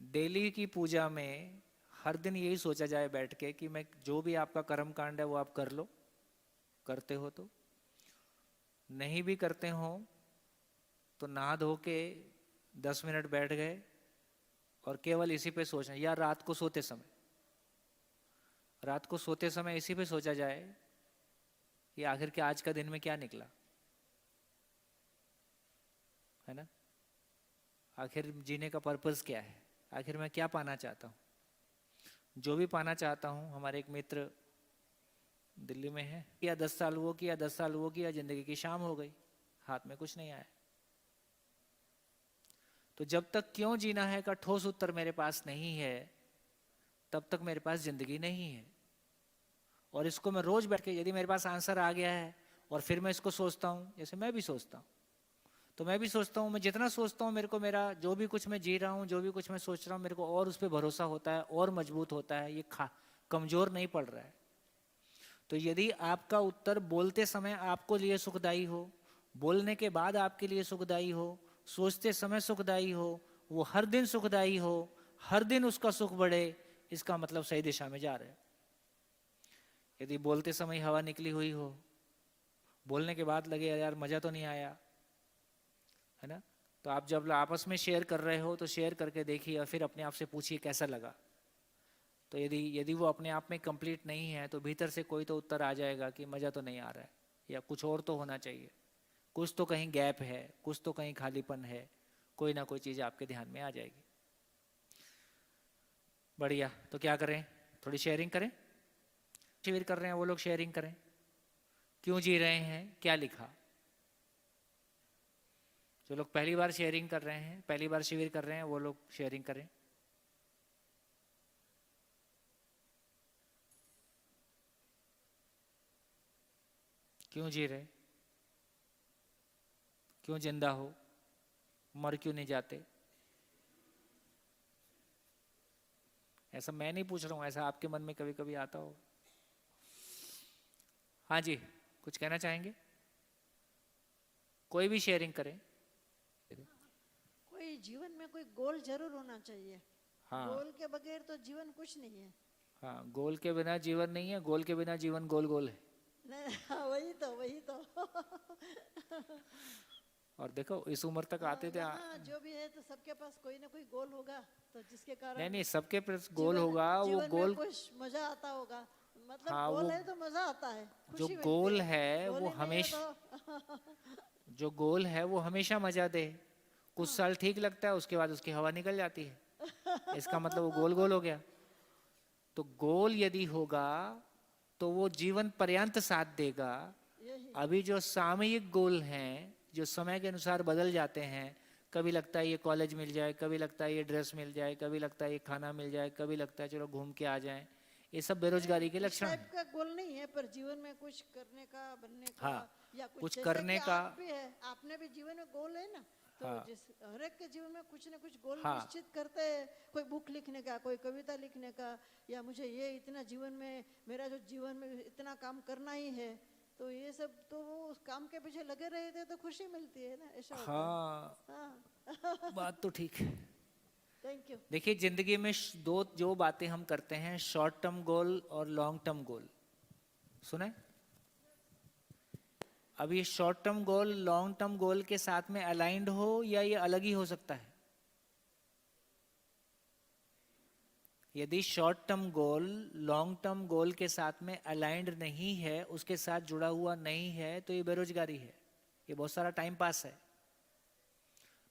Daily की पूजा में हर दिन यही सोचा जाए बैठ के कि मैं जो भी आपका कर्म कांड है वो आप कर लो, करते हो तो, नहीं भी करते हो तो नहा धो के 10 मिनट बैठ गए और केवल इसी पे सोचना। या रात को सोते समय इसी पे सोचा जाए कि आखिर के आज का दिन में क्या निकला, है ना। आखिर जीने का पर्पस क्या है, आखिर मैं क्या पाना चाहता हूँ। जो भी पाना चाहता हूँ, हमारे एक मित्र दिल्ली में है, या 10 साल वो किया, 10 साल वो किया, जिंदगी की शाम हो गई, हाथ में कुछ नहीं आया। तो जब तक क्यों जीना है का ठोस उत्तर मेरे पास नहीं है, तब तक मेरे पास जिंदगी नहीं है। और इसको मैं रोज बैठ के, यदि मेरे पास आंसर आ गया है और फिर मैं इसको सोचता हूँ, जैसे मैं भी सोचता हूँ, तो मैं भी सोचता हूँ, मैं जितना सोचता हूँ मेरे को, मेरा जो भी कुछ मैं जी रहा हूँ, जो भी कुछ मैं सोच रहा हूँ, मेरे को और उस पर भरोसा होता है और मजबूत होता है, ये कमजोर नहीं पड़ रहा है। तो यदि आपका उत्तर बोलते समय आपको लिए सुखदायी हो, बोलने के बाद आपके लिए सुखदायी हो, सोचते समय सुखदायी हो, वो हर दिन सुखदायी हो, हर दिन उसका सुख बढ़े, इसका मतलब सही दिशा में जा रहे हैं। यदि बोलते समय हवा निकली हुई हो, बोलने के बाद लगे यार मजा तो नहीं आया, है ना, तो आप जब आपस में शेयर कर रहे हो तो शेयर करके देखिए और फिर अपने आप से पूछिए कैसा लगा। तो यदि वो अपने आप में कंप्लीट नहीं है तो भीतर से कोई तो उत्तर आ जाएगा कि मज़ा तो नहीं आ रहा है, या कुछ और तो होना चाहिए, कुछ तो कहीं गैप है, कुछ तो कहीं खालीपन है, कोई ना कोई चीज़ आपके ध्यान में आ जाएगी। बढ़िया, तो क्या करें, थोड़ी शेयरिंग करें। शिविर कर रहे हैं वो लोग शेयरिंग करें, क्यों जी रहे हैं, क्या लिखा। जो लोग पहली बार शेयरिंग कर रहे हैं, पहली बार शिविर कर रहे हैं, वो लोग शेयरिंग करें। क्यों जी रहे, क्यों जिंदा हो, मर क्यों नहीं जाते। ऐसा मैं नहीं पूछ रहा हूँ, ऐसा आपके मन में कभी कभी आता हो। हाँ जी, कुछ कहना चाहेंगे, कोई भी शेयरिंग करें। कोई जीवन में कोई गोल जरूर होना चाहिए। हाँ, गोल के बगैर तो जीवन कुछ नहीं है। हाँ, गोल के बिना जीवन नहीं है, गोल के बिना जीवन गोल गोल है। नहीं, हाँ, वही तो और देखो इस उम्र तक आते थे यहाँ जो भी है तो सबके पास कोई ना कोई गोल होगा, तो जिसके नहीं कारण नहीं, सबके पास गोल जीवन होगा, वो जीवन में गोल। कुछ मजा आता होगा। मतलब हाँ, गोल वो है तो मजा आता है, जो खुशी मिलती गोल है। है गोल वो ही नहीं है हमेशा, तो जो गोल है वो हमेशा मजा दे। कुछ हाँ। साल ठीक लगता है, उसके बाद उसकी हवा निकल जाती है, इसका मतलब वो गोल गोल हो गया। तो गोल यदि होगा तो वो जीवन पर्यंत साथ देगा। यही अभी जो सामयिक गोल हैं, जो समय के अनुसार बदल जाते हैं, कभी लगता है ये कॉलेज मिल जाए, कभी लगता है ये ड्रेस मिल जाए, कभी लगता है ये खाना मिल जाए, कभी लगता है चलो घूम के आ जाएं, ये सब नहीं, बेरोजगारी के इस लक्षण टाइप हैं। का गोल नहीं है, पर जीवन में कुछ करने का, बनने का, हाँ, या कुछ कुछ जैसे कि करने का। आप भी है, आपने भी जीवन में गोल है ना। तो हाँ, जिस हर एक के जीवन में कुछ ना कुछ गोल हाँ, निश्चित करते हैं। कोई बुक लिखने का, कोई कविता लिखने का, या मुझे ये इतना जीवन में, मेरा जो जीवन में इतना काम करना ही है। तो ये सब तो वो उस काम के पीछे लगे रहे थे तो खुशी मिलती है ना, ऐसा होता है। हाँ, हाँ बात तो ठीक है। Thank you. देखिए जिंदगी में दो जो बातें हम करते हैं, शॉर्ट टर्म गोल और लॉन्ग टर्म गोल, सुने। अब ये short term goal long term goal के साथ में अलाइंड हो या ये अलग ही हो सकता है। यदि short term goal long term goal के साथ में अलाइंड नहीं है, उसके साथ जुड़ा हुआ नहीं है, तो ये बेरोजगारी है, ये बहुत सारा टाइम पास है।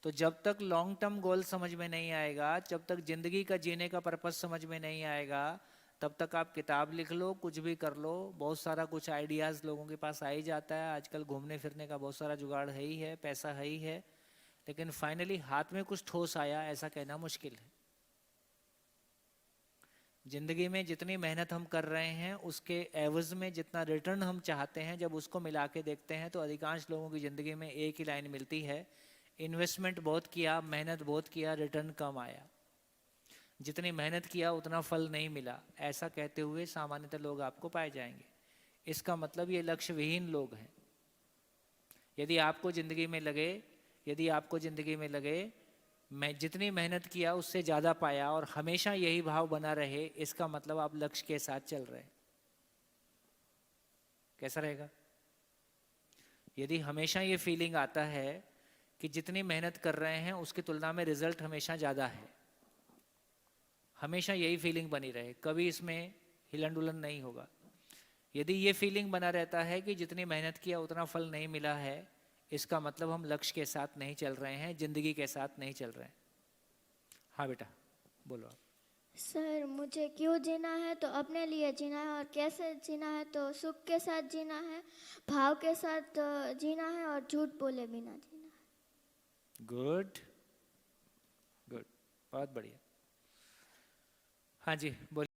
तो जब तक लॉन्ग टर्म गोल समझ में नहीं आएगा, जब तक जिंदगी का जीने का पर्पस समझ में नहीं आएगा, तब तक आप किताब लिख लो, कुछ भी कर लो, बहुत सारा कुछ आइडियाज लोगों के पास आ ही जाता है। आजकल घूमने फिरने का बहुत सारा जुगाड़ है ही है, पैसा है ही है, लेकिन फाइनली हाथ में कुछ ठोस आया ऐसा कहना मुश्किल है। जिंदगी में जितनी मेहनत हम कर रहे हैं उसके एवज में जितना रिटर्न हम चाहते हैं, जब उसको मिला के देखते हैं तो अधिकांश लोगों की जिंदगी में एक ही लाइन मिलती है, इन्वेस्टमेंट बहुत किया, मेहनत बहुत किया, रिटर्न कम आया। जितनी मेहनत किया उतना फल नहीं मिला, ऐसा कहते हुए सामान्यतः लोग आपको पाए जाएंगे। इसका मतलब ये लक्ष्य विहीन लोग हैं। यदि आपको जिंदगी में लगे, यदि आपको जिंदगी में लगे मैं जितनी मेहनत किया उससे ज़्यादा पाया और हमेशा यही भाव बना रहे, इसका मतलब आप लक्ष्य के साथ चल रहे हैं। कैसा रहेगा? यदि हमेशा ये फीलिंग आता है कि जितनी मेहनत कर रहे हैं उसकी तुलना में रिजल्ट हमेशा ज़्यादा है, हमेशा यही फीलिंग बनी रहे, कभी इसमें हिलन डुलन नहीं होगा। यदि ये फीलिंग बना रहता है कि जितनी मेहनत किया उतना फल नहीं मिला है, इसका मतलब हम लक्ष्य के साथ नहीं चल रहे हैं, जिंदगी के साथ नहीं चल रहे हैं। हाँ बेटा बोलो आप। सर, मुझे क्यों जीना है तो अपने लिए जीना है, और कैसे जीना है तो सुख के साथ जीना है, भाव के साथ जीना है, और झूठ बोले बिना जीना है। गुड गुड, बहुत बढ़िया। हाँ जी बोलिए।